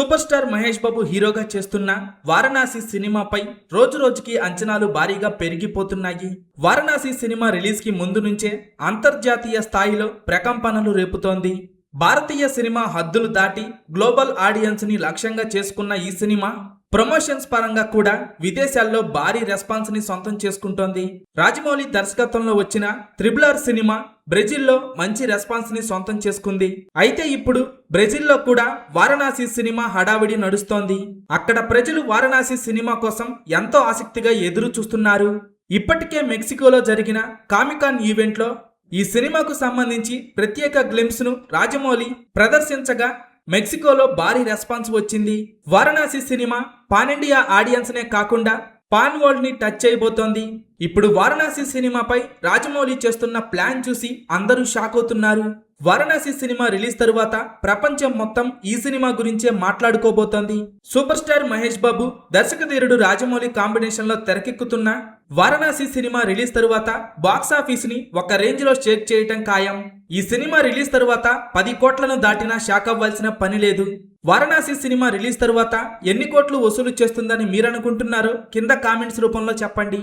Super star Mahesh Babu హీరోగా చేస్తున్న వారణాసి సినిమాపై రోజు రోజుకి అంచనాలు భారీగా పెరిగిపోతున్నాయి. వారణాసి సినిమా రిలీజ్ కి ముందు నుంచే అంతర్జాతీయ స్థాయిలో ప్రకంపనలు రేపుతోంది. భారతీయ సినిమా హద్దులు దాటి గ్లోబల్ ఆడియన్స్ ని లక్ష్యంగా చేసుకున్న ఈ సినిమా ప్రమోషన్స్ పరంగా కూడా విదేశాల్లో భారీ రెస్పాన్స్ ని సొంతం చేసుకుంటోంది. రాజమౌళి దర్శకత్వంలో వచ్చిన త్రిబుల్ సినిమా బ్రెజిల్లో మంచి రెస్పాన్స్ ని సొంతం చేసుకుంది. అయితే ఇప్పుడు బ్రెజిల్లో కూడా వారణాసి సినిమా హడావిడి నడుస్తోంది. అక్కడ ప్రజలు వారణాసి సినిమా కోసం ఎంతో ఆసక్తిగా ఎదురు చూస్తున్నారు. ఇప్పటికే మెక్సికోలో జరిగిన కామికాన్ ఈవెంట్లో ఈ సినిమాకు సంబంధించి ప్రత్యేక గ్లింప్స్ ను రాజమౌళి ప్రదర్శించగా మెక్సికోలో భారీ రెస్పాన్స్ వచ్చింది. Varanasi cinema pan India audience నే కాకుండా పాన్ వరల్డ్ ని టచ్ చేయబోతోంది. ఇప్పుడు వారణాసి సినిమాపై రాజమౌళి చేస్తున్న ప్లాన్ చూసి అందరూ షాక్ అవుతున్నారు. వారణాసి సినిమా రిలీజ్ తరువాత ప్రపంచం మొత్తం ఈ సినిమా గురించే మాట్లాడుకోబోతోంది. Super star Mahesh Babu దర్శకధీరుడు Rajamouli combination లో తెరకెక్కుతున్న వారణాసి సినిమా రిలీజ్ తరువాత బాక్సాఫీస్ ని ఒక రేంజ్ లో షేక్ చేయటం ఖాయం. ఈ సినిమా రిలీజ్ తరువాత 10 కోట్లను దాటినా షాక్ అవ్వాల్సిన పని లేదు. వారణాసి సినిమా రిలీజ్ తరువాత ఎన్ని కోట్లు వసూలు చేస్తుందని మీరనుకుంటున్నారో కింద కామెంట్స్ రూపంలో చెప్పండి.